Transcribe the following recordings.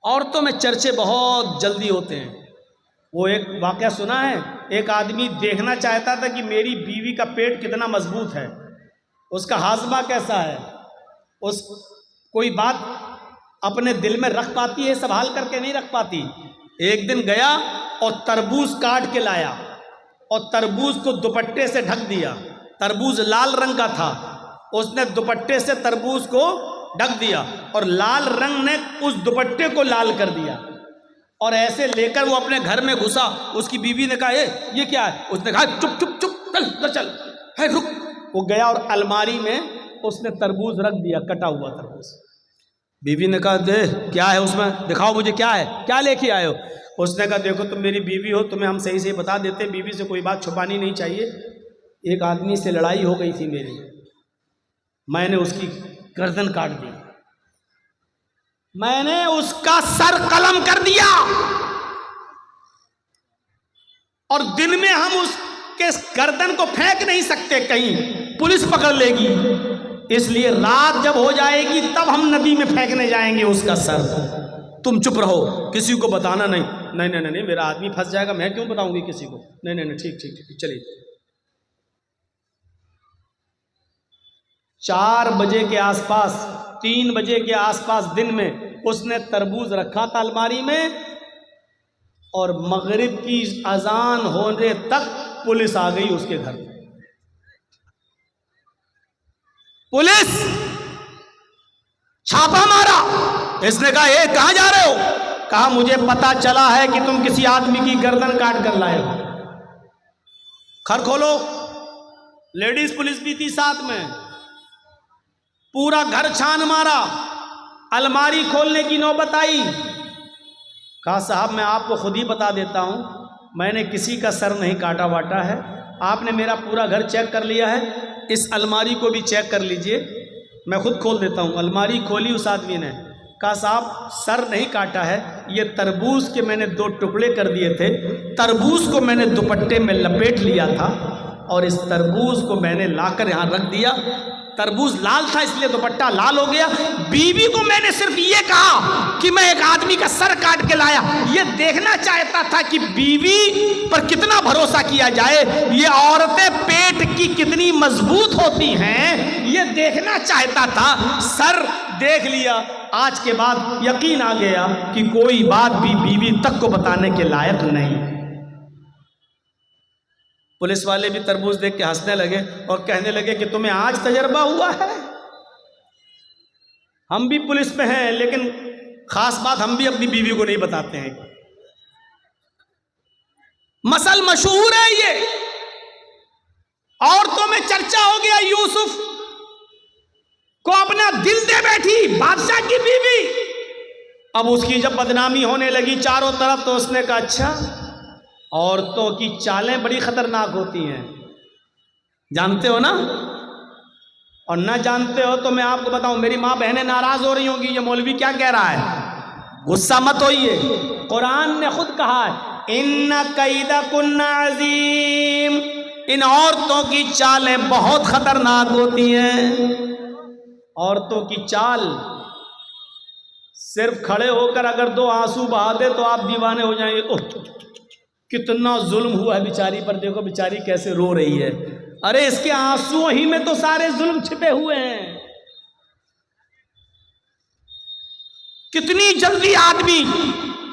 عورتوں میں چرچے بہت جلدی ہوتے ہیں. وہ ایک واقعہ سنا ہے، ایک آدمی دیکھنا چاہتا تھا کہ میری بیوی کا پیٹ کتنا مضبوط ہے، اس کا ہاضمہ کیسا ہے، اس کوئی بات اپنے دل میں رکھ پاتی ہے، سنبھال کر کے نہیں رکھ پاتی. ایک دن گیا اور تربوز کاٹ کے لایا اور تربوز کو دوپٹے سے ڈھک دیا. تربوز لال رنگ کا تھا، اس نے دوپٹے سے تربوز کو ڈھک دیا اور لال رنگ نے اس دوپٹے کو لال کر دیا. اور ایسے لے کر وہ اپنے گھر میں گھسا. اس کی بیوی نے کہا یہ کیا ہے؟ اس نے کہا چپ چپ چپ چل چل رک. وہ گیا اور الماری میں اس نے تربوز رکھ دیا، کٹا ہوا تربوز. بیوی نے کہا دے کیا ہے اس میں، دکھاؤ مجھے کیا ہے، کیا لے کے آئے ہو؟ اس نے کہا دیکھو تم میری بیوی ہو، تمہیں ہم صحیح سے بتا دیتے، بیوی سے کوئی بات چھپانی نہیں چاہیے. ایک آدمی سے لڑائی ہو گئی تھی میری، میں نے اس کی گردن کاٹ دی، میں نے اس کا سر قلم کر دیا، اور دن میں ہم اس کے گردن کو پھینک نہیں سکتے، کہیں پولیس پکڑ لے گی، اس لیے رات جب ہو جائے گی تب ہم ندی میں پھینکنے جائیں گے اس کا سر. تم چپ رہو، کسی کو بتانا نہیں. نہیں نہیں نہیں میرا آدمی پھنس جائے گا، میں کیوں بتاؤں گی کسی کو. نہیں نہیں نہیں ٹھیک ٹھیک ٹھیک چلیے. 4 بجے کے آس پاس، 3 بجے کے آس پاس دن میں اس نے تربوز رکھا تھا الماری میں، اور مغرب کی اذان ہونے تک پولیس آ گئی اس کے گھر میں. پولیس چھاپا مارا. اس نے کہا اے کہاں جا رہے ہو؟ کہا مجھے پتا چلا ہے کہ تم کسی آدمی کی گردن کاٹ کر لائے ہو. گھر کھولو. لیڈیز پولیس بھی تھی ساتھ میں. پورا گھر چھان مارا، الماری کھولنے کی نوبت آئی. کہا صاحب میں آپ کو خود ہی بتا دیتا ہوں، میں نے کسی کا سر نہیں کاٹا واٹا ہے، آپ نے میرا پورا گھر چیک کر لیا ہے، اس الماری کو بھی چیک کر لیجئے، میں خود کھول دیتا ہوں. الماری کھولی اس آدمی نے. کہا صاحب سر نہیں کاٹا ہے، یہ تربوز کے میں نے 2 ٹکڑے کر دیے تھے، تربوز کو میں نے دوپٹے میں لپیٹ لیا تھا اور اس تربوز کو میں نے لا کر یہاں رکھ دیا. تربوز لال تھا اس لیے دوپٹہ لال ہو گیا. بیوی کو میں نے صرف یہ کہا کہ میں ایک آدمی کا سر کاٹ کے لایا. یہ دیکھنا چاہتا تھا کہ بیوی پر کتنا بھروسہ کیا جائے، یہ عورتیں پیٹ کی کتنی مضبوط ہوتی ہیں، یہ دیکھنا چاہتا تھا. سر دیکھ لیا. آج کے بعد یقین آ گیا کہ کوئی بات بھی بیوی تک کو بتانے کے لائق نہیں. پولیس والے بھی تربوز دیکھ کے ہنسنے لگے اور کہنے لگے کہ تمہیں آج تجربہ ہوا ہے. ہم بھی پولیس میں ہیں لیکن خاص بات ہم بھی اپنی بیوی کو نہیں بتاتے ہیں. مسل مشہور ہے یہ، عورتوں میں چرچا ہو گیا. یوسف کو اپنا دل دے بیٹھی بادشاہ کی بیوی. اب اس کی جب بدنامی ہونے لگی چاروں طرف تو اس نے کہا اچھا عورتوں کی چالیں بڑی خطرناک ہوتی ہیں، جانتے ہو نا؟ اور نہ جانتے ہو تو میں آپ کو بتاؤں، میری ماں بہنیں ناراض ہو رہی ہوں گی یہ مولوی کیا کہہ رہا ہے، غصہ مت ہوئیے. قرآن نے خود کہا ہے ان کیدکن عظیم، ان عورتوں کی چالیں بہت خطرناک ہوتی ہیں. عورتوں کی چال صرف کھڑے ہو کر اگر 2 آنسو بہا دے تو آپ دیوانے ہو جائیں گے. اوہ کتنا ظلم ہوا ہے بیچاری پر، دیکھو بیچاری کیسے رو رہی ہے. ارے اس کے آنسو ہی میں تو سارے ظلم چھپے ہوئے ہیں. کتنی جلدی آدمی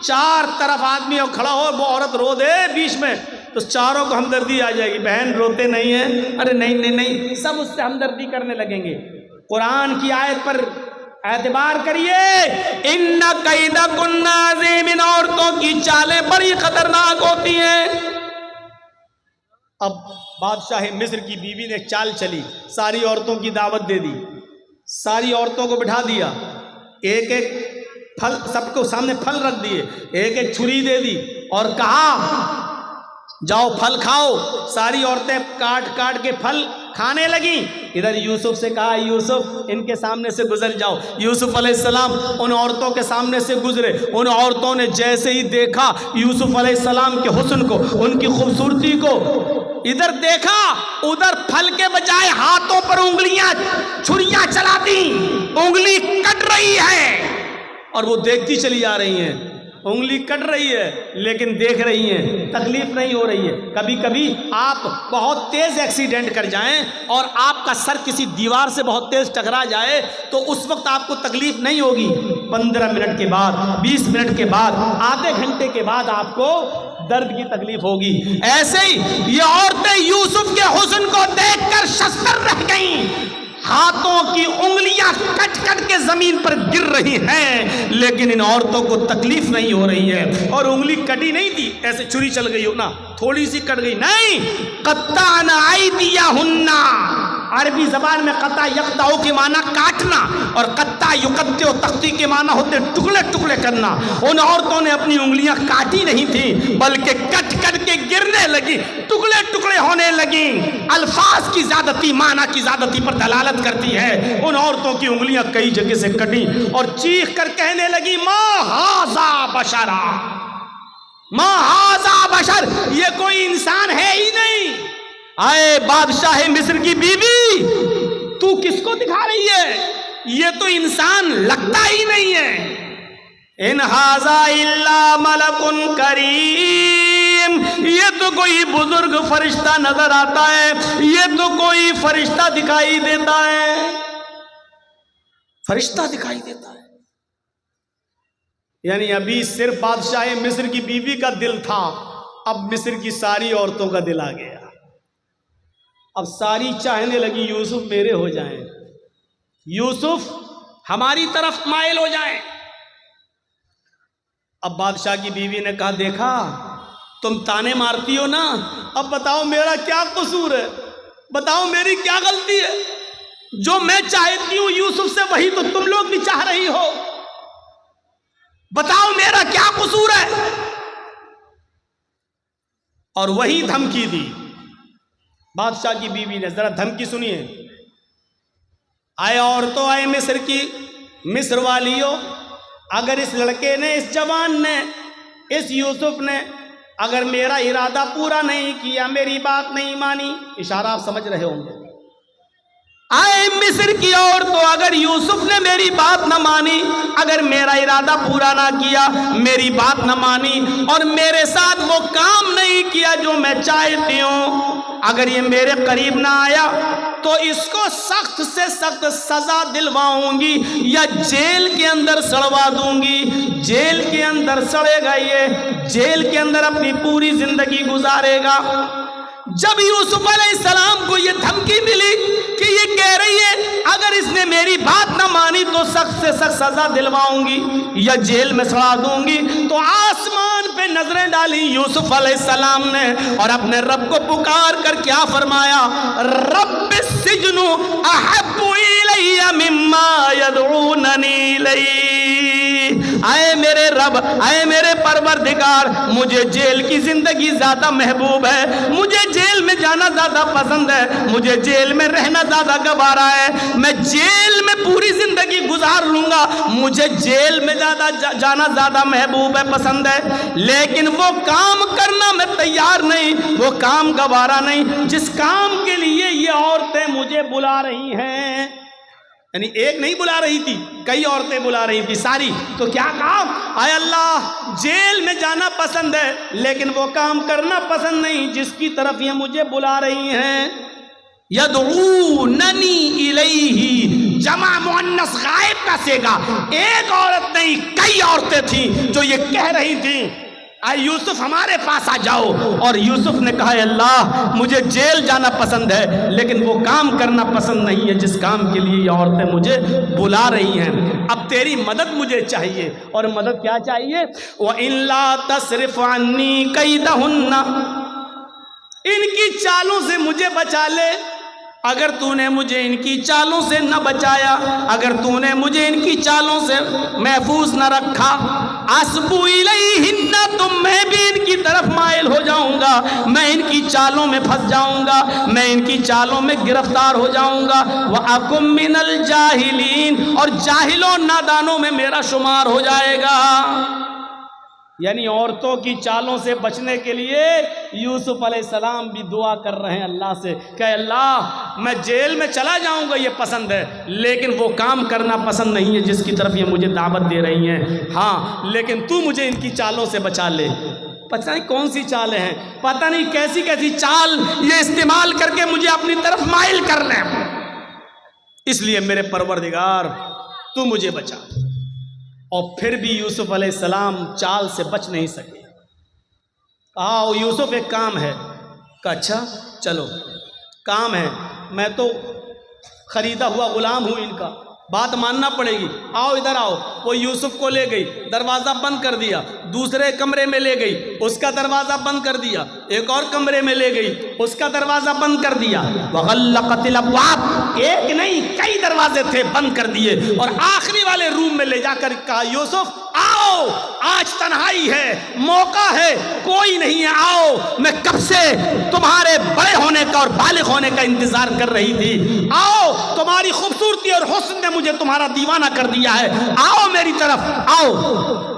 4 طرف آدمی اور کھڑا ہو، وہ عورت رو دے بیچ میں تو چاروں کو ہمدردی آ جائے گی. بہن روتے نہیں ہیں، ارے نہیں نہیں نہیں، سب اس سے ہمدردی کرنے لگیں گے. قرآن کی آیت پر اعتبار کریے. ان کیدکن عظیم، ان عورتوں کی چالیں بڑی خطرناک ہوتی ہیں. اب بادشاہ مصر کی بیوی نے چال چلی، ساری عورتوں کی دعوت دے دی، ساری عورتوں کو بٹھا دیا، ایک ایک پھل سب کو سامنے پھل رکھ دیے، ایک ایک چھری دے دی اور کہا جاؤ پھل کھاؤ. ساری عورتیں کاٹ کاٹ کے پھل کھانے لگیں. ادھر یوسف سے کہا یوسف ان کے سامنے سے گزر جاؤ. یوسف علیہ السلام ان عورتوں کے سامنے سے گزرے. ان عورتوں نے جیسے ہی دیکھا یوسف علیہ السلام کے حسن کو، ان کی خوبصورتی کو، ادھر دیکھا ادھر پھل کے بجائے ہاتھوں پر انگلیاں چھریاں چلا دیں، انگلی کٹ رہی ہے. اور وہ دیکھتی چلی آ رہی ہیں، انگلی کٹ رہی ہے لیکن دیکھ رہی ہیں، تکلیف نہیں ہو رہی ہے۔ کبھی کبھی آپ بہت تیز ایکسیڈنٹ کر جائیں اور آپ کا سر کسی دیوار سے بہت تیز ٹکرا جائے تو اس وقت آپ کو تکلیف نہیں ہوگی، 15 منٹ کے بعد، 20 منٹ کے بعد، آدھے گھنٹے کے بعد آپ کو درد کی تکلیف ہوگی۔ ایسے ہی یہ عورتیں یوسف کے حسن کو دیکھ کر شستر رہ گئیں، ہاتھوں کی انگلیاں کٹ کٹ کے زمین پر گر رہی ہیں، لیکن ان عورتوں کو تکلیف نہیں ہو رہی ہے۔ اور انگلی کٹی نہیں تھی ایسے چھری چل گئی ہو نا، تھوڑی سی کٹ گئی، نہیں، قطعنا ایدیہن، عربی زبان میں قطع یقطع کے معنی کاٹنا اور قطع یقطع تختی کے معنی ہوتے ٹکڑے ٹکڑے کرنا۔ ان عورتوں نے اپنی انگلیاں کاٹی نہیں تھی بلکہ کٹ کٹ کے گرنے لگی، ٹکڑے ٹکڑے ہونے لگی۔ الفاظ کی زیادتی معنی کی زیادتی پر دلالت کرتی ہے۔ ان عورتوں کی انگلیاں کئی جگہ سے کٹی اور چیخ کر کہنے لگی ما ھذا بشرا، ما ھذا بشر، یہ کوئی انسان ہے ہی نہیں۔ آئے بادشاہ مصر کی بیوی، تو کس کو دکھا رہی ہے؟ یہ تو انسان لگتا ہی نہیں ہے۔ ان ھذا الا ملک کریم، یہ تو کوئی بزرگ فرشتہ نظر آتا ہے، یہ تو کوئی فرشتہ دکھائی دیتا ہے، فرشتہ دکھائی دیتا ہے۔ یعنی ابھی صرف بادشاہ مصر کی بیوی کا دل تھا، اب مصر کی ساری عورتوں کا دل آ گیا۔ اب ساری چاہنے لگی یوسف میرے ہو جائیں، یوسف ہماری طرف مائل ہو جائیں۔ اب بادشاہ کی بیوی نے کہا دیکھا تم تانے مارتی ہو نا، اب بتاؤ میرا کیا قصور ہے، بتاؤ میری کیا غلطی ہے؟ جو میں چاہتی ہوں یوسف سے وہی تو تم لوگ بھی چاہ رہی ہو، بتاؤ میرا کیا قصور ہے؟ اور وہی دھمکی دی بادشاہ کی بیوی نے۔ ذرا دھمکی سنیے۔ آئے عورتوں، آئے مصر کی، مصر والیوں، اگر اس لڑکے نے، اس جوان نے، اس یوسف نے اگر میرا ارادہ پورا نہیں کیا، میری بات نہیں مانی، اشارہ آپ سمجھ رہے ہوں گے، آئے مصر کی عورتوں، اگر یوسف نے میری بات نہ مانی، اگر میرا ارادہ پورا نہ کیا، میری بات نہ مانی اور میرے ساتھ وہ کام نہیں کیا جو میں چاہتی ہوں، اگر یہ میرے قریب نہ آیا تو اس کو سخت سے سخت سزا دلواؤں گی یا جیل کے اندر سڑوا دوں گی۔ جیل کے اندر سڑے گا، یہ جیل کے اندر اپنی پوری زندگی گزارے گا۔ جب یوسف علیہ السلام کو یہ دھمکی ملی کہ یہ کہہ رہی ہے اگر اس نے میری بات نہ مانی تو سخت سے سخت سزا دلواؤں گی یا جیل میں سڑا دوں گی، تو آسمان پہ نظریں ڈالی یوسف علیہ السلام نے اور اپنے رب کو پکار کر کیا فرمایا؟ رب السجن احب الی مما یدعوننی الیہ، اے میرے رب، اے میرے پروردگار، مجھے جیل کی زندگی زیادہ محبوب ہے، مجھے جیل میں جانا زیادہ پسند ہے، مجھے جیل میں رہنا زیادہ گوارا ہے، میں جیل میں پوری زندگی گزار لوں گا، مجھے جیل میں جانا زیادہ محبوب ہے، پسند ہے، لیکن وہ کام کرنا میں تیار نہیں، وہ کام گوارا نہیں جس کام کے لیے یہ عورتیں مجھے بلا رہی ہیں۔ یعنی ایک نہیں بلا رہی تھی، کئی عورتیں بلا رہی تھی ساری۔ تو کیا کام؟ اے اللہ، جیل میں جانا پسند ہے لیکن وہ کام کرنا پسند نہیں جس کی طرف یہ مجھے بلا رہی ہیں۔ یدعوننی الیہ، جمع مؤنث غائب کا صیغہ، ایک عورت نہیں کئی عورتیں تھیں جو یہ کہہ رہی تھیں اے یوسف ہمارے پاس آ جاؤ، اور یوسف نے کہا اے اللہ مجھے جیل جانا پسند ہے لیکن وہ کام کرنا پسند نہیں ہے جس کام کے لیے یہ عورتیں مجھے بلا رہی ہیں، اب تیری مدد مجھے چاہیے۔ اور مدد کیا چاہیے؟ وَإِن لَا تَصْرِفْ عَنِّي كَيْدَهُنَّ، ان کی چالوں سے مجھے بچا لے، اگر تو نے مجھے ان کی چالوں سے نہ بچایا، اگر تو نے مجھے ان کی چالوں سے محفوظ نہ رکھا، اَسْبُ إِلَيْهِنَّ، تو میں بھی ان کی طرف مائل ہو جاؤں گا، میں ان کی چالوں میں پھنس جاؤں گا، میں ان کی چالوں میں گرفتار ہو جاؤں گا، وَأَكُن مِّنَ الْجَاهِلِينَ، اور جاہلوں نادانوں میں میرا شمار ہو جائے گا۔ یعنی عورتوں کی چالوں سے بچنے کے لیے یوسف علیہ السلام بھی دعا کر رہے ہیں اللہ سے کہ اللہ میں جیل میں چلا جاؤں گا یہ پسند ہے، لیکن وہ کام کرنا پسند نہیں ہے جس کی طرف یہ مجھے دعوت دے رہی ہیں، ہاں لیکن تو مجھے ان کی چالوں سے بچا لے۔ پتہ نہیں کون سی چالیں ہیں، پتہ نہیں کیسی کیسی چال یہ استعمال کر کے مجھے اپنی طرف مائل کر لیں، اس لیے میرے پروردگار تو مجھے بچا۔ اور پھر بھی یوسف علیہ السلام چال سے بچ نہیں سکے۔ کہا یوسف ایک کام ہے، کہا اچھا چلو کام ہے، میں تو خریدا ہوا غلام ہوں ان کا، بات ماننا پڑے گی، آؤ ادھر آؤ۔ وہ یوسف کو لے گئی، دروازہ بند کر دیا، دوسرے کمرے میں لے گئی، اس کا دروازہ بند کر دیا، ایک اور کمرے میں لے گئی، اس کا دروازہ بند کر دیا۔ وغلقت الابواب، ایک نہیں کئی دروازے تھے بند کر دیے، اور آخری والے روم میں لے جا کر کہا یوسف آؤ آج تنہائی ہے، موقع ہے، کوئی نہیں ہے، آؤ میں کب سے تمہارے بڑے ہونے کا اور بالغ ہونے کا انتظار کر رہی تھی، آؤ تمہاری خوبصورتی اور حسن نے مجھے تمہارا دیوانہ کر دیا ہے، آؤ میری طرف آؤ۔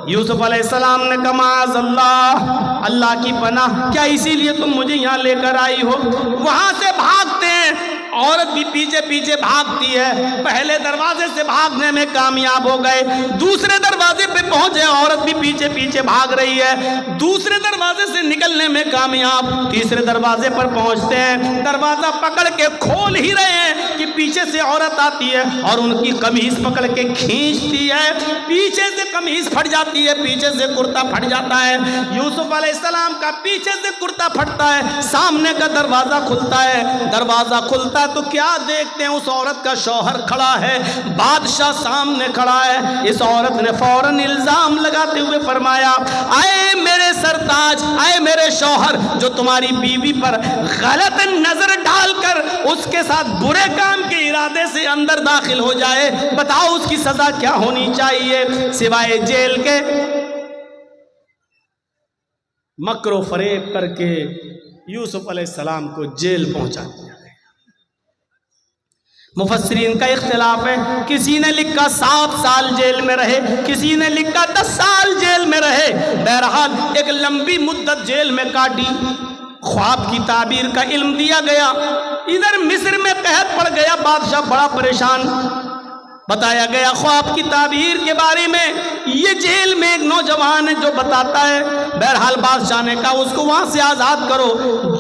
یوسف علیہ السلام نے کہا معاذ اللہ، اللہ کی پناہ، کیا اسی لیے تم مجھے یہاں لے کر آئی ہو؟ وہاں سے بھاگتے ہیں، عورت بھی پیچھے پیچھے بھاگتی ہے، پہلے دروازے سے بھاگنے میں کامیاب ہو گئے، دوسرے دروازے پہ پہنچے، عورت بھی پیچھے پیچھے بھاگ رہی ہے، دوسرے دروازے سے نکلنے میں کامیاب، تیسرے دروازے پر پہنچتے ہیں، دروازہ پکڑ کے کھول ہی رہے ہیں کہ پیچھے سے عورت آتی ہے اور ان کی قمیض پکڑ کے کھینچتی ہے، پیچھے سے قمیض پھٹ جاتی ہے، پیچھے سے کرتا پھٹ جاتا ہے، یوسف علیہ السلام کا پیچھے سے کرتا پھٹتا ہے، سامنے کا دروازہ کھلتا ہے، دروازہ کھلتا ہے تو کیا دیکھتے ہیں اس عورت کا شوہر کھڑا ہے، بادشاہ سامنے کھڑا ہے۔ اس عورت نے فوراً الزام لگاتے ہوئے فرمایا اے میرے سرتاج، اے میرے شوہر، جو تمہاری بیوی پر غلط نظر ڈال کر اس کے ساتھ برے کام کے ارادے سے اندر داخل ہو جائے، بتاؤ اس کی سزا کیا ہونی چاہیے سوائے جیل کے؟ مکر و فریب کر کے یوسف علیہ السلام کو جیل پہنچا دیا۔ مفسرین کا اختلاف ہے، کسی نے لکھا 7 سال جیل میں رہے، کسی نے لکھا 10 سال جیل میں رہے، بہرحال ایک لمبی مدت جیل میں کاٹی، خواب کی تعبیر کا علم دیا گیا، ادھر مصر میں قحط پڑ گیا، بادشاہ بڑا پریشان، بتایا گیا خواب کی تعبیر کے بارے میں، یہ جیل میں ایک نوجوان ہے جو بتاتا ہے، بہرحال بادشاہ نے کہا اس کو وہاں سے آزاد کرو،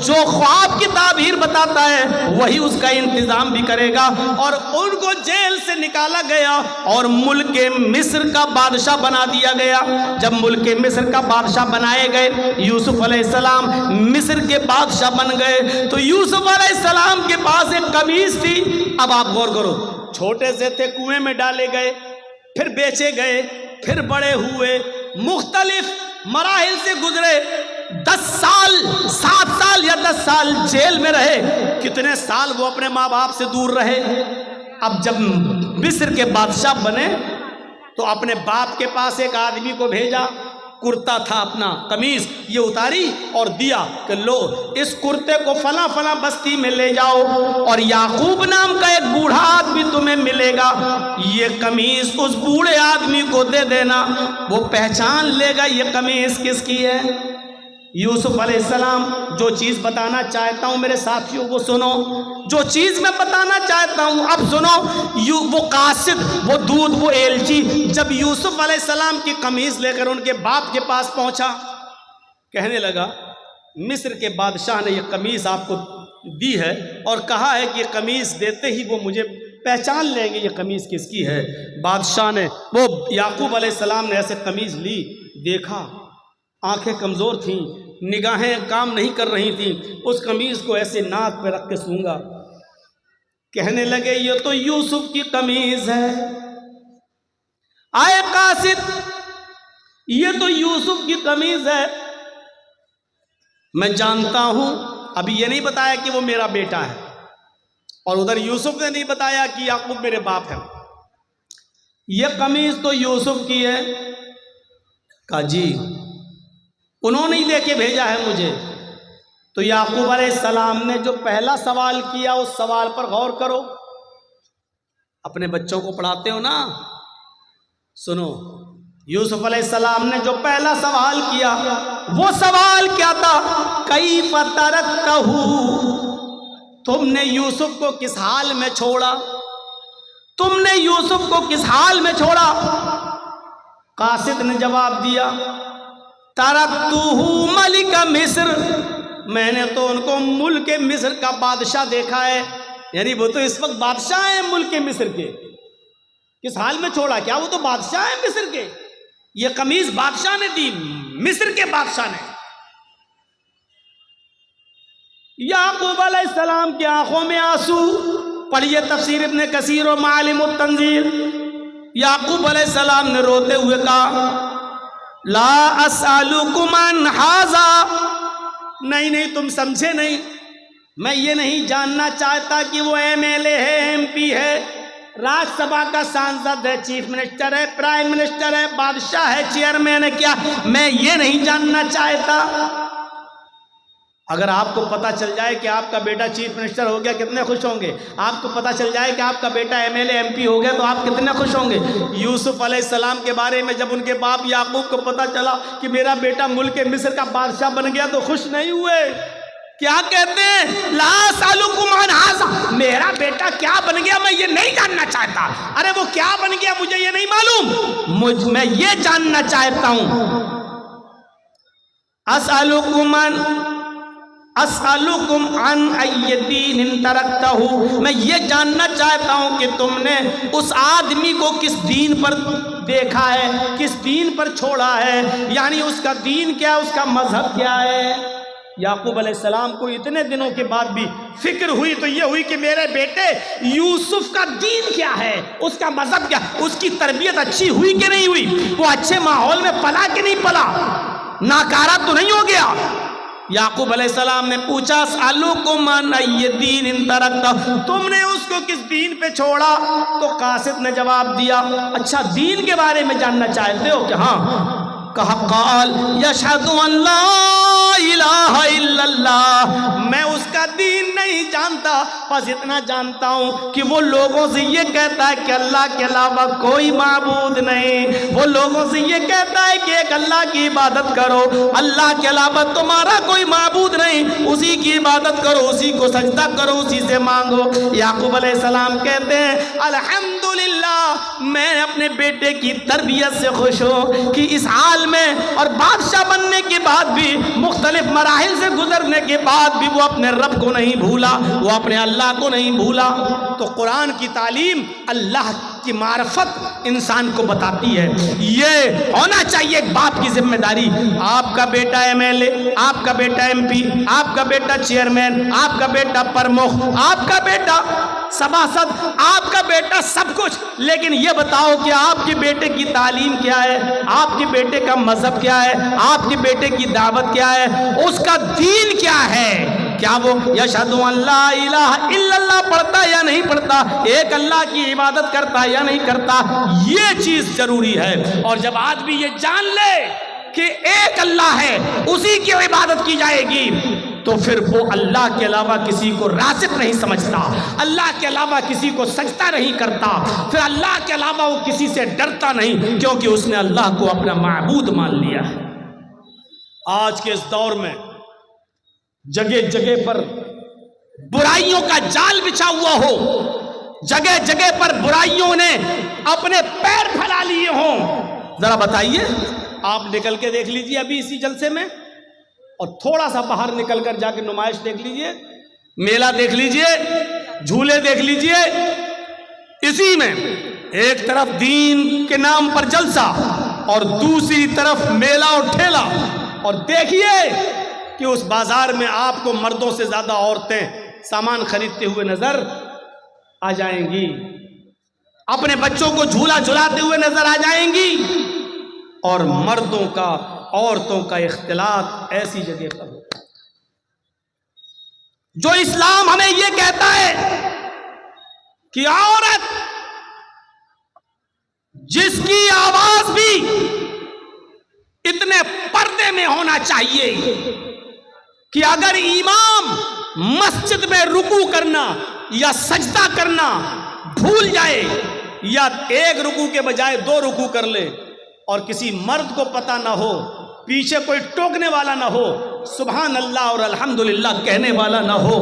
جو خواب کی تعبیر بتاتا ہے وہی اس کا انتظام بھی کرے گا، اور ان کو جیل سے نکالا گیا اور ملک مصر کا بادشاہ بنا دیا گیا۔ جب ملک مصر کا بادشاہ بنائے گئے، یوسف علیہ السلام مصر کے بادشاہ بن گئے، تو یوسف علیہ السلام کے پاس ایک قمیص تھی، اب آپ غور کرو، چھوٹے سے تھے کنویں میں ڈالے گئے، پھر بیچے گئے، پھر بڑے ہوئے، مختلف مراحل سے گزرے، 10 سال 7 سال یا 10 سال جیل میں رہے، کتنے سال وہ اپنے ماں باپ سے دور رہے۔ اب جب مصر کے بادشاہ بنے تو اپنے باپ کے پاس ایک آدمی کو بھیجا، کرتا تھا اپنا قمیض، یہ اتاری اور دیا کہ لو اس کرتے کو فلاں فلاں بستی میں لے جاؤ، اور یعقوب نام کا ایک بوڑھا آدمی تمہیں ملے گا، یہ قمیض اس بوڑھے آدمی کو دے دینا، وہ پہچان لے گا یہ قمیض کس کی ہے۔ یوسف علیہ السلام جو چیز بتانا چاہتا ہوں میرے ساتھیوں وہ سنو، جو چیز میں بتانا چاہتا ہوں اب سنو، وہ قاصد، وہ دودھ، وہ ایلچی جب یوسف علیہ السلام کی قمیض لے کر ان کے باپ کے پاس پہنچا، کہنے لگا مصر کے بادشاہ نے یہ قمیض آپ کو دی ہے اور کہا ہے کہ یہ قمیض دیتے ہی وہ مجھے پہچان لیں گے یہ قمیض کس کی ہے۔ بادشاہ نے، وہ یعقوب علیہ السلام نے ایسے قمیض لی، دیکھا، آنکھیں کمزور تھیں، نگاہیں کام نہیں کر رہی تھیں، اس قمیض کو ایسے ناک پہ رکھ کے سونگا، کہنے لگے یہ تو یوسف کی قمیض ہے، آئے قاصد یہ تو یوسف کی قمیض ہے، میں جانتا ہوں، ابھی یہ نہیں بتایا کہ وہ میرا بیٹا ہے، اور ادھر یوسف نے نہیں بتایا کہ یعقوب میرے باپ ہے، یہ قمیض تو یوسف کی ہے۔ کہا جی انہوں نے دے کے بھیجا ہے مجھے۔ تو یعقوب علیہ السلام نے جو پہلا سوال کیا اس سوال پر غور کرو، اپنے بچوں کو پڑھاتے ہو نا، سنو، یوسف علیہ السلام نے جو پہلا سوال کیا وہ سوال کیا تھا؟ کیف ترکتہ، تم نے یوسف کو کس حال میں چھوڑا؟ تم نے یوسف کو کس حال میں چھوڑا؟ قاصد نے جواب دیا ترکتہ ملک مصر، میں نے تو ان کو ملک مصر کا بادشاہ دیکھا ہے، یعنی وہ تو اس وقت بادشاہ ہیں ملک مصر کے۔ کس حال میں چھوڑا؟ کیا وہ تو بادشاہ ہیں مصر کے؟ یہ قمیض بادشاہ نے دی، مصر کے بادشاہ نے۔ یعقوب علیہ السلام کی آنکھوں میں آنسو، پڑھیے تفسیر ابن کثیر و معالم التنزیل۔ یعقوب علیہ السلام نے روتے ہوئے کہا لا اسألکم عن ھذا، نہیں تم سمجھے نہیں، میں یہ نہیں جاننا چاہتا کہ وہ MLA ہے، MP ہے، راج سبھا کا سانسد ہے، چیف منسٹر ہے، پرائم منسٹر ہے، بادشاہ ہے، چیئرمین ہے، کیا میں یہ نہیں جاننا چاہتا؟ اگر آپ کو پتا چل جائے کہ آپ کا بیٹا چیف منسٹر ہو گیا کتنے خوش ہوں گے؟ آپ کو پتا چل جائے کہ آپ کا بیٹا MLA MP ہو گیا تو آپ کتنے خوش ہوں گے؟ یوسف علیہ السلام کے بارے میں جب ان کے باپ یعقوب کو پتا چلا کہ میرا بیٹا ملک مصر کا بادشاہ بن گیا تو خوش نہیں ہوئے؟ کیا کہتے ہیں؟ لا اسألکم عن ھذا، میرا بیٹا کیا بن گیا میں یہ نہیں جاننا چاہتا۔ ارے وہ کیا بن گیا مجھے یہ نہیں معلوم، میں یہ جاننا چاہتا ہوں۔ اسألکم عن ای دین ترکتہ، میں یہ جاننا چاہتا ہوں کہ تم نے اس آدمی کو کس دین پر دیکھا ہے، کس دین پر چھوڑا ہے، یعنی اس کا دین کیا ہے، اس کا مذہب کیا ہے۔ یعقوب علیہ السلام کو اتنے دنوں کے بعد بھی فکر ہوئی تو یہ ہوئی کہ میرے بیٹے یوسف کا دین کیا ہے، اس کا مذہب کیا، اس کی تربیت اچھی ہوئی کہ نہیں ہوئی، وہ اچھے ماحول میں پلا کہ نہیں پلا، ناکارہ تو نہیں ہو گیا۔ یعقوب علیہ السلام نے پوچھا اسألکم عن ای دین ترکتہ، تم نے اس کو کس دین پہ چھوڑا؟ تو قاصد نے جواب دیا اچھا دین کے بارے میں جاننا چاہتے ہو کہ ہاں؟ کہا قال یشہد ان لا الہ الا اللہ، میں اس کا دین نہیں جانتا، بس اتنا جانتا ہوں کہ وہ لوگوں سے یہ کہتا ہے کہ اللہ کے علاوہ کوئی معبود نہیں، وہ لوگوں سے یہ کہتا ہے کہ ایک اللہ کی عبادت کرو، اللہ کے علاوہ تمہارا کوئی معبود نہیں، اسی کی عبادت کرو، اسی کو سجدہ کرو، اسی سے مانگو۔ یعقوب علیہ السلام کہتے ہیں الحمدللہ، میں اپنے بیٹے کی تربیت سے خوش ہوں کہ اس حال میں اور بادشاہ بننے کے بعد بھی، مختلف مراحل سے گزرنے کے بعد بھی وہ اپنے رب کو نہیں بھولا، وہ اپنے اللہ کو نہیں بھولا۔ تو قرآن کی تعلیم اللہ کی معرفت انسان کو بتاتی ہے، یہ ہونا چاہیے ایک باپ کی ذمہ داری۔ آپ کا بیٹا MLA، آپ کا بیٹا MP، آپ کا بیٹا چیئرمین، آپ کا بیٹا پرمکھ، آپ کا بیٹا سباسد، آپ کا بیٹا سب کچھ، لیکن یہ بتاؤ کہ آپ کے بیٹے کی تعلیم کیا ہے، آپ کے بیٹے کا مذہب کیا ہے، آپ کے بیٹے کی دعوت کیا ہے، اس کا دین کیا ہے؟ کیا وہ یشہد ان لا الہ الا اللہ پڑھتا یا نہیں پڑھتا، ایک اللہ کی عبادت کرتا یا نہیں کرتا؟ یہ چیز ضروری ہے۔ اور جب آدمی یہ جان لے کہ ایک اللہ ہے، اسی کی عبادت کی جائے گی، تو پھر وہ اللہ کے علاوہ کسی کو رازق نہیں سمجھتا، اللہ کے علاوہ کسی کو سجدہ نہیں کرتا، پھر اللہ کے علاوہ وہ کسی سے ڈرتا نہیں، کیونکہ اس نے اللہ کو اپنا معبود مان لیا ہے۔ آج کے اس دور میں جگہ جگہ پر برائیوں کا جال بچھا ہوا ہو، جگہ جگہ پر برائیوں نے اپنے پیر پھیلا لیے ہوں، ذرا بتائیے، آپ نکل کے دیکھ لیجئے ابھی اسی جلسے میں، اور تھوڑا سا باہر نکل کر جا کے نمائش دیکھ لیجئے، میلہ دیکھ لیجئے، جھولے دیکھ لیجئے، اسی میں ایک طرف دین کے نام پر جلسہ اور دوسری طرف میلہ اور ٹھیلا، اور دیکھیے کہ اس بازار میں آپ کو مردوں سے زیادہ عورتیں سامان خریدتے ہوئے نظر آ جائیں گی، اپنے بچوں کو جھولا جھلاتے ہوئے نظر آ جائیں گی، اور مردوں کا عورتوں کا اختلاط ایسی جگہ پر ہوتا ہے۔ جو اسلام ہمیں یہ کہتا ہے کہ عورت جس کی آواز بھی اتنے پردے میں ہونا چاہیے کہ اگر امام مسجد میں رکوع کرنا یا سجدہ کرنا بھول جائے یا ایک رکوع کے بجائے 2 رکوع کر لے اور کسی مرد کو پتہ نہ ہو، پیچھے کوئی ٹوکنے والا نہ ہو، سبحان اللہ اور الحمدللہ کہنے والا نہ ہو،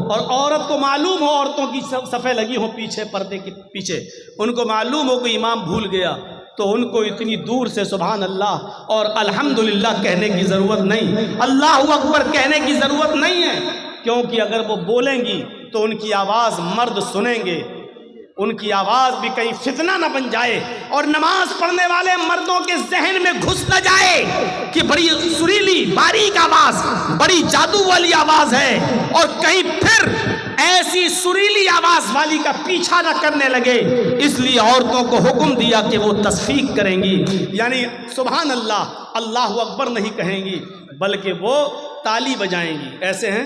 اور عورت کو معلوم ہو، عورتوں کی صفیں لگی ہوں پیچھے پردے کے پیچھے، ان کو معلوم ہو کہ امام بھول گیا، تو ان کو اتنی دور سے سبحان اللہ اور الحمدللہ کہنے کی ضرورت نہیں، اللہ اکبر کہنے کی ضرورت نہیں ہے، کیونکہ اگر وہ بولیں گی تو ان کی آواز مرد سنیں گے، ان کی آواز بھی کہیں فتنہ نہ بن جائے اور نماز پڑھنے والے مردوں کے ذہن میں گھس نہ جائے کہ بڑی سریلی باریک آواز، بڑی جادو والی آواز ہے، اور کہیں پھر ایسی سریلی آواز والی کا پیچھا نہ کرنے لگے، اس لیے عورتوں کو حکم دیا کہ وہ تصفیق کریں گی، یعنی سبحان اللہ اللہ اکبر نہیں کہیں گی، بلکہ وہ تالی بجائیں گی، ایسے ہیں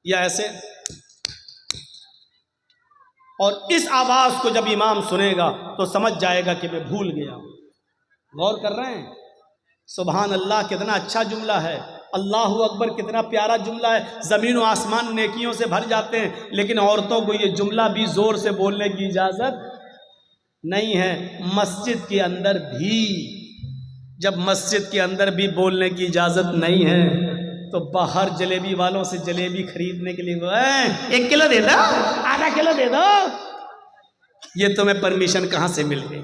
یا ایسے، اور اس آواز کو جب امام سنے گا تو سمجھ جائے گا کہ میں بھول گیا۔ غور کر رہے ہیں؟ سبحان اللہ کتنا اچھا جملہ ہے، اللہ اکبر کتنا پیارا جملہ ہے، زمین و آسمان نیکیوں سے بھر جاتے ہیں، لیکن عورتوں کو یہ جملہ بھی زور سے بولنے کی اجازت نہیں ہے، مسجد کے اندر بھی۔ جب مسجد کے اندر بھی بولنے کی اجازت نہیں ہے تو باہر جلیبی والوں سے جلیبی خریدنے کے لیے وہ 1 کلو دے دو، آدھا کلو دے دو، یہ تمہیں پرمیشن کہاں سے مل گئی؟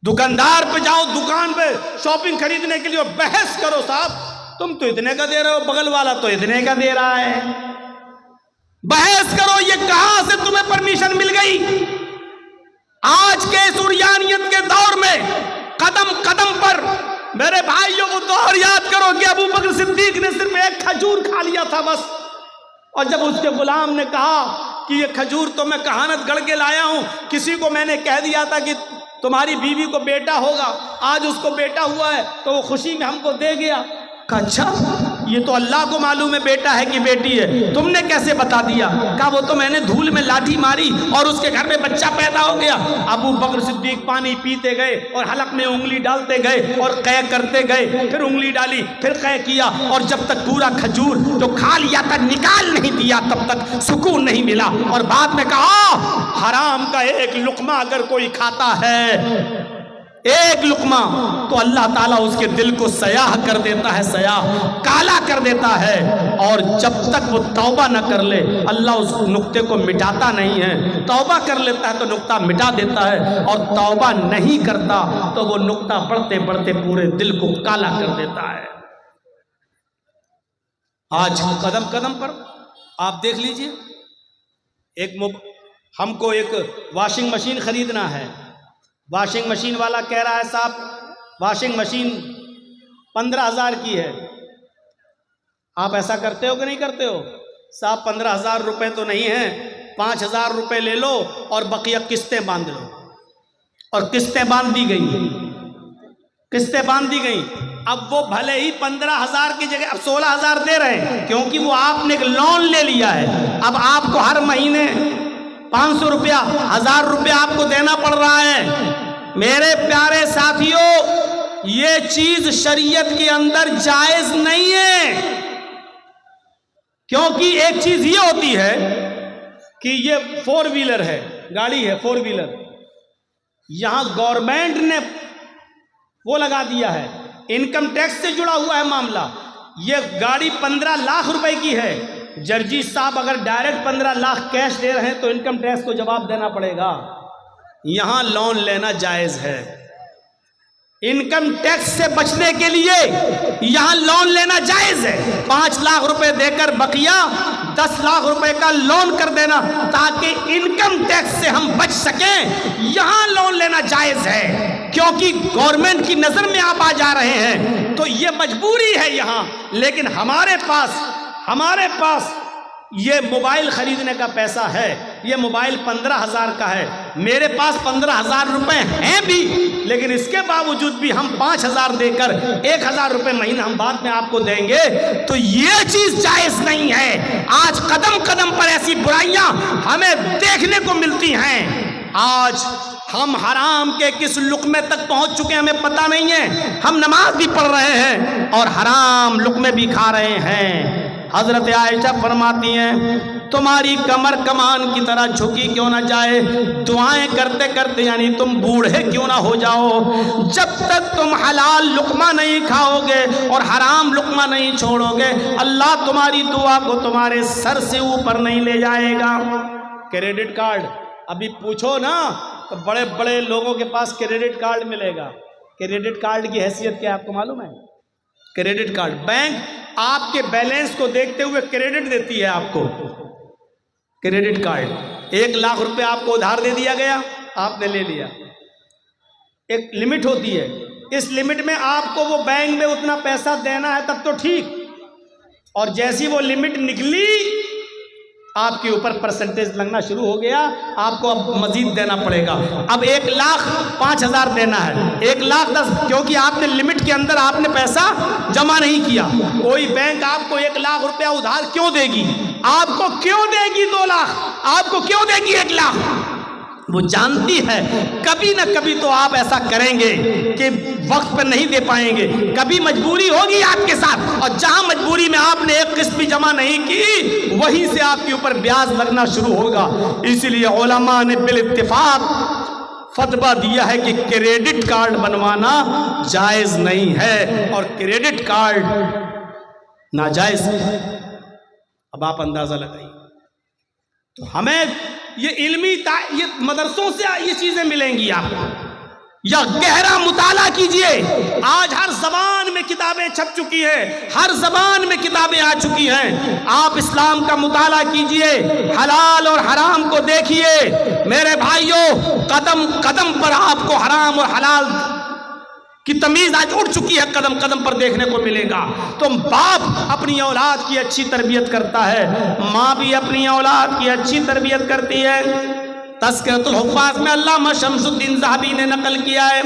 دکاندار پہ جاؤ، دکان پہ شاپنگ خریدنے کے لیے بحث کرو، صاحب تم تو اتنے کا دے رہے ہو، بغل والا تو اتنے کا دے رہا ہے، بحث کرو یہ کہاں سے تمہیں پرمیشن مل گئی؟ آج کے سریانیت کے دور میں قدم قدم پر میرے بھائیوں کو دور یاد کرو کہ ابو بکر صدیق نے صرف 1 کھجور کھا لیا تھا بس، اور جب اس کے غلام نے کہا کہ یہ کھجور تو میں کہانت گڑھ کے لایا ہوں، کسی کو میں نے کہہ دیا تھا کہ تمہاری بیوی کو بیٹا ہوگا، آج اس کو بیٹا ہوا ہے تو وہ خوشی میں ہم کو دے گیا، کہا اچھا یہ تو اللہ کو معلوم ہے بیٹا ہے کہ بیٹی ہے، تم نے کیسے بتا دیا؟ کہا وہ تو میں نے دھول میں لاٹھی ماری اور اس کے گھر میں بچہ پیدا ہو گیا۔ ابو بکر صدیق پانی پیتے گئے اور حلق میں انگلی ڈالتے گئے اور قے کرتے گئے، پھر انگلی ڈالی، پھر قے کیا، اور جب تک پورا کھجور جو کھا لیا تھا نکال نہیں دیا تب تک سکون نہیں ملا، اور بعد میں کہا حرام کا 1 لقمہ اگر کوئی کھاتا ہے، 1 لقمہ، تو اللہ تعالیٰ اس کے دل کو سیاہ کر دیتا ہے، سیاہ کالا کر دیتا ہے، اور جب تک وہ توبہ نہ کر لے اللہ اس نقطے کو مٹاتا نہیں ہے، توبہ کر لیتا ہے تو نقطہ مٹا دیتا ہے، اور توبہ نہیں کرتا تو وہ نقطہ بڑھتے بڑھتے پورے دل کو کالا کر دیتا ہے۔ آج قدم قدم پر آپ دیکھ لیجئے، ہم کو ایک واشنگ مشین خریدنا ہے، واشنگ مشین والا کہہ رہا ہے صاحب واشنگ مشین 15,000 کی ہے، آپ ایسا کرتے ہو کہ نہیں کرتے ہو؟ صاحب 15,000 روپے تو نہیں ہیں، 5,000 روپے لے لو اور بقیہ قسطیں باندھ لو، اور قسطیں باندھ دی گئی، قسطیں باندھ دی گئی۔ اب وہ بھلے ہی 15,000 کی جگہ اب 16,000 دے رہے ہیں، کیونکہ وہ آپ نے ایک لون لے لیا ہے، اب آپ کو ہر مہینے 500 روپیہ 1000 روپیہ آپ کو دینا پڑ رہا ہے۔ میرے پیارے ساتھیوں، یہ چیز شریعت کے اندر جائز نہیں ہے، کیونکہ ایک چیز یہ ہوتی ہے کہ یہ 4 ویلر ہے، گاڑی ہے 4 ویلر، یہاں گورنمنٹ نے وہ لگا دیا ہے، انکم ٹیکس سے جڑا ہوا ہے معاملہ، یہ گاڑی 15 لاکھ روپے کی ہے، جرجی صاحب اگر ڈائریکٹ 15 لاکھ کیش دے رہے ہیں تو انکم ٹیکس کو جواب دینا پڑے گا، یہاں لون لینا جائز ہے، انکم ٹیکس سے بچنے کے لیے یہاں لون لینا جائز ہے، 5 لاکھ روپے دے کر بقیہ 10 لاکھ روپے کا لون کر دینا تاکہ انکم ٹیکس سے ہم بچ سکیں، یہاں لون لینا جائز ہے، کیونکہ گورنمنٹ کی نظر میں آپ آ جا رہے ہیں تو یہ مجبوری ہے یہاں۔ لیکن ہمارے پاس یہ موبائل خریدنے کا پیسہ ہے، یہ موبائل 15,000 کا ہے، میرے پاس 15,000 روپے ہیں بھی، لیکن اس کے باوجود بھی ہم 5,000 دے کر 1,000 روپے مہینہ ہم بعد میں آپ کو دیں گے، تو یہ چیز جائز نہیں ہے۔ آج قدم قدم پر ایسی برائیاں ہمیں دیکھنے کو ملتی ہیں، آج ہم حرام کے کس لقمے تک پہنچ چکے ہیں ہمیں پتہ نہیں ہے، ہم نماز بھی پڑھ رہے ہیں اور حرام لقمے بھی کھا رہے ہیں۔ حضرت عائشہ فرماتی ہیں تمہاری کمر کمان کی طرح جھکی کیوں نہ جائے، دعائیں کرتے کرتے یعنی تم بوڑھے کیوں نہ ہو جاؤ، جب تک تم حلال لقمہ نہیں کھاؤ گے اور حرام لقمہ نہیں چھوڑو گے، اللہ تمہاری دعا کو تمہارے سر سے اوپر نہیں لے جائے گا۔ کریڈٹ کارڈ ابھی پوچھو نا تو بڑے بڑے لوگوں کے پاس کریڈٹ کارڈ ملے گا۔ کریڈٹ کارڈ کی حیثیت کیا آپ کو معلوم ہے؟ کریڈٹ کارڈ، بینک آپ کے بیلنس کو دیکھتے ہوئے کریڈٹ دیتی ہے آپ کو۔ کریڈٹ کارڈ 1 لاکھ روپے آپ کو ادھار دے دیا گیا، آپ نے لے لیا، ایک لمٹ ہوتی ہے، اس لمٹ میں آپ کو وہ بینک میں اتنا پیسہ دینا ہے تب تو ٹھیک، اور جیسی وہ لمٹ نکلی آپ کے اوپر پرسنٹیج لگنا شروع ہو گیا، آپ کو اب مزید دینا پڑے گا۔ اب 1,05,000 دینا ہے، 1,10,000، کیونکہ آپ نے لمٹ کے اندر آپ نے پیسہ جمع نہیں کیا۔ کوئی بینک آپ کو 1 لاکھ روپیہ ادھار کیوں دے گی؟ آپ کو کیوں دے گی 2 لاکھ؟ آپ کو کیوں دے گی 1 لاکھ؟ وہ جانتی ہے کبھی نہ کبھی تو آپ ایسا کریں گے کہ وقت پر نہیں دے پائیں گے، کبھی مجبوری ہوگی آپ کے ساتھ، اور جہاں مجبوری میں آپ نے ایک قسط بھی جمع نہیں کی وہیں سے آپ کے اوپر بیاج لگنا شروع ہوگا۔ اسی لیے علماء نے بالاتفاق فتویٰ دیا ہے کہ کریڈٹ کارڈ بنوانا جائز نہیں ہے، اور کریڈٹ کارڈ ناجائز ہے۔ اب آپ اندازہ لگائیے، تو ہمیں یہ علمی یہ مدرسوں سے یہ چیزیں ملیں گی آپ کو، یا گہرا مطالعہ کیجئے۔ آج ہر زبان میں کتابیں چھپ چکی ہیں، ہر زبان میں کتابیں آ چکی ہیں، آپ اسلام کا مطالعہ کیجئے، حلال اور حرام کو دیکھیے۔ میرے بھائیوں، قدم قدم پر آپ کو حرام اور حلال کی تمیز آج اڑ چکی ہے، قدم قدم پر دیکھنے کو ملے گا۔ تو باپ اپنی اولاد کی اچھی تربیت کرتا ہے، ماں بھی اپنی اولاد کی اچھی تربیت کرتی ہے۔ تذکرۃ الحفاظ میں علامہ شمس الدین ذہبی نے نقل کیا ہے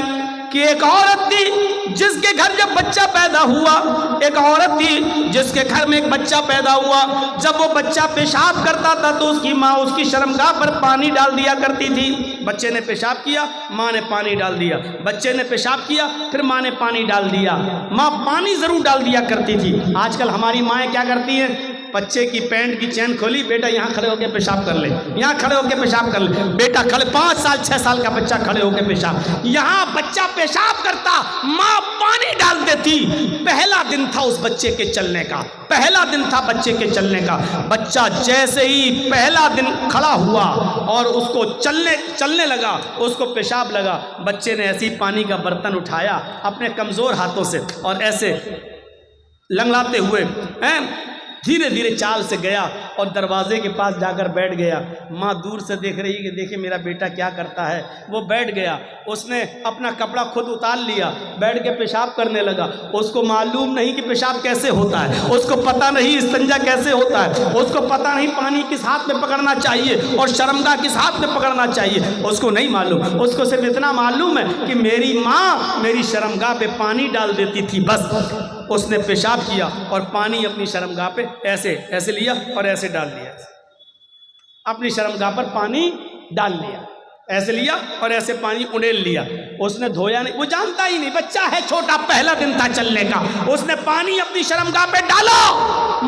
کہ ایک عورت تھی جس کے گھر جب بچہ پیدا ہوا، ایک عورت تھی جس کے گھر میں ایک بچہ پیدا ہوا، جب وہ بچہ پیشاب کرتا تھا تو اس کی ماں اس کی شرمگاہ پر پانی ڈال دیا کرتی تھی۔ بچے نے پیشاب کیا، ماں نے پانی ڈال دیا، بچے نے پیشاب کیا، پھر ماں نے پانی ڈال دیا، ماں پانی ضرور ڈال دیا کرتی تھی۔ آج کل ہماری مائیں کیا کرتی ہیں؟ بچے کی پینٹ کی چین کھولی، بیٹا یہاں کھڑے ہو کے پیشاب کر لے، یہاں کھڑے ہو کے پیشاب کر لے، بیٹا کھڑے، 5 سال 6 سال کا بچہ کھڑے ہو کے پیشاب، یہاں بچہ پیشاب کرتا، ماں پانی ڈال دیتی۔ پہلا دن تھا اس بچے کے چلنے کا، پہلا دن تھا بچے کے چلنے کا۔ بچہ جیسے ہی پہلا دن کھڑا ہوا اور اس کو چلنے لگا، اس کو پیشاب لگا، بچے نے ایسی پانی کا برتن اٹھایا اپنے کمزور ہاتھوں سے اور ایسے لنگڑاتے ہوئے دھیرے دھیرے چال سے گیا اور دروازے کے پاس جا کر بیٹھ گیا۔ ماں دور سے دیکھ رہی کہ دیکھے میرا بیٹا کیا کرتا ہے، وہ بیٹھ گیا، اس نے اپنا کپڑا خود اتار لیا، بیٹھ کے پیشاب کرنے لگا۔ اس کو معلوم نہیں کہ پیشاب کیسے ہوتا ہے، اس کو پتہ نہیں استنجا کیسے ہوتا ہے، اس کو پتہ نہیں پانی کس ہاتھ میں پکڑنا چاہیے اور شرمگاہ کس ہاتھ میں پکڑنا چاہیے، اس کو نہیں معلوم۔ اس کو صرف اتنا معلوم ہے کہ میری ماں میری شرمگاہ پہ پانی ڈال دیتی تھی، بس۔ اس نے پیشاب کیا اور پانی اپنی شرمگاہ پہ ایسے لیا اور ایسے ڈال لیا، اپنی شرمگاہ پر پانی ڈال لیا، ایسے لیا اور ایسے پانی اڑیل لیا۔ اس نے دھویا نہیں، وہ جانتا ہی نہیں، بچہ ہے چھوٹا، پہلا دن تھا چلنے کا۔ اس نے پانی اپنی شرمگاہ پہ ڈالا،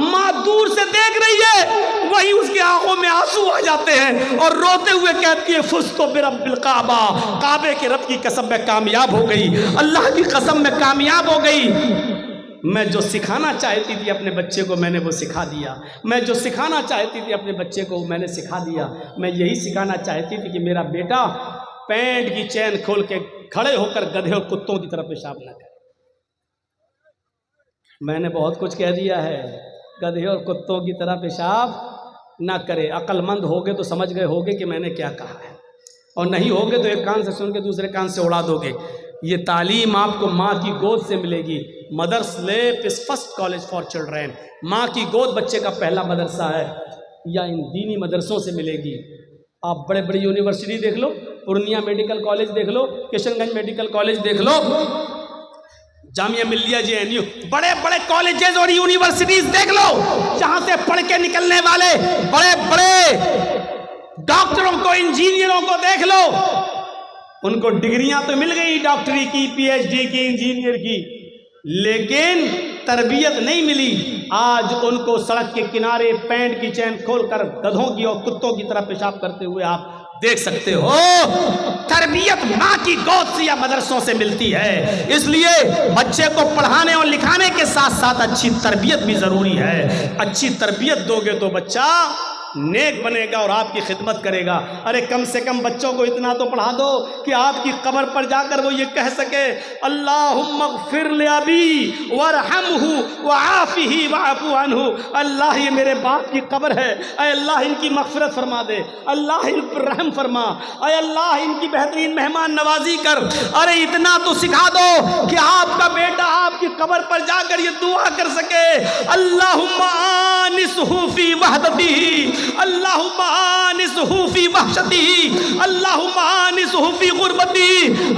ماں دور سے دیکھ رہی ہے، وہی اس کی آنکھوں میں آنسو آ جاتے ہیں اور روتے ہوئے کہتی ہے فزت برب الکعبہ، کعبے کے رب کی قسم میں کامیاب ہو گئی، اللہ کی قسم میں کامیاب ہو گئی۔ میں جو سکھانا چاہتی تھی اپنے بچے کو میں نے وہ سکھا دیا، میں جو سکھانا چاہتی تھی اپنے بچے کو میں نے سکھا دیا۔ میں یہی سکھانا چاہتی تھی کہ میرا بیٹا پینٹ کی چین کھول کے کھڑے ہو کر گدھے اور کتوں کی طرح پیشاب نہ کرے۔ میں نے بہت کچھ کہہ دیا ہے، گدھے اور کتوں کی طرح پیشاب نہ کرے۔ عقل مند ہوگے تو سمجھ گئے ہوگے کہ میں نے کیا کہا ہے، اور نہیں ہوگے تو ایک کان سے سن کے دوسرے کان سے اڑا دو گے۔ یہ تعلیم آپ کو ماں کی گود سے ملے گی۔ مدرس لیپ از فرسٹ کالج فار چلڈرین، ماں کی گود بچے کا پہلا مدرسہ ہے، یا ان دینی مدرسوں سے ملے گی۔ آپ بڑے بڑی یونیورسٹی دیکھ لو، پورنیہ میڈیکل کالج دیکھ لو، کشن گنج میڈیکل کالج دیکھ لو، جامعہ ملیہ JNU، بڑے بڑے کالجز اور یونیورسٹیز دیکھ لو، جہاں سے پڑھ کے نکلنے والے بڑے بڑے ڈاکٹروں کو، انجینئروں کو دیکھ لو۔ ان کو ڈگریاں تو مل گئی، ڈاکٹری کی، PhD کی، انجینئر کی، لیکن تربیت نہیں ملی، آج ان کو سڑک کے کنارے پینٹ کی چین کھول کر گدھوں کی اور کتوں کی طرح پیشاب کرتے ہوئے آپ دیکھ سکتے ہو۔ تربیت ماں کی گود سے یا مدرسوں سے ملتی ہے، اس لیے بچے کو پڑھانے اور لکھانے کے ساتھ ساتھ اچھی تربیت بھی ضروری ہے۔ اچھی تربیت دو گے تو بچہ نیک بنے گا اور آپ کی خدمت کرے گا۔ ارے کم سے کم بچوں کو اتنا تو پڑھا دو کہ آپ کی قبر پر جا کر وہ یہ کہہ سکے اللہم اغفر لابی وارحمہ وعافہ واعف عنہ۔ اللہ یہ میرے باپ کی قبر ہے، اے اللہ ان کی مغفرت فرما دے، اللہ ان پر رحم فرما، اے اللہ ان کی بہترین مہمان نوازی کر۔ ارے اتنا تو سکھا دو کہ آپ کا بیٹا آپ کی قبر پر جا کر یہ دعا کر سکے اللہم آنسہ فی وحدتہ، اللہم آنسہ فی وحشتہ، اللہم آنسہ فی غربتہ۔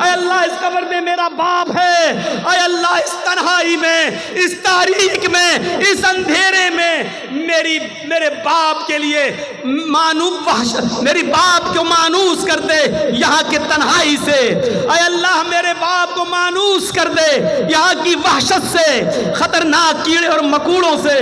اے اللہ اس قبر میں میرا باپ ہے، اے اللہ اس تنہائی میں، اس تاریک میں، اس اندھیرے میں میرے باپ کے لیے میری باپ کو مانوس کر دے یہاں کے تنہائی سے، اے اللہ میرے باپ کو مانوس کر دے یہاں کی وحشت سے، خطرناک کیڑے اور مکوڑوں سے۔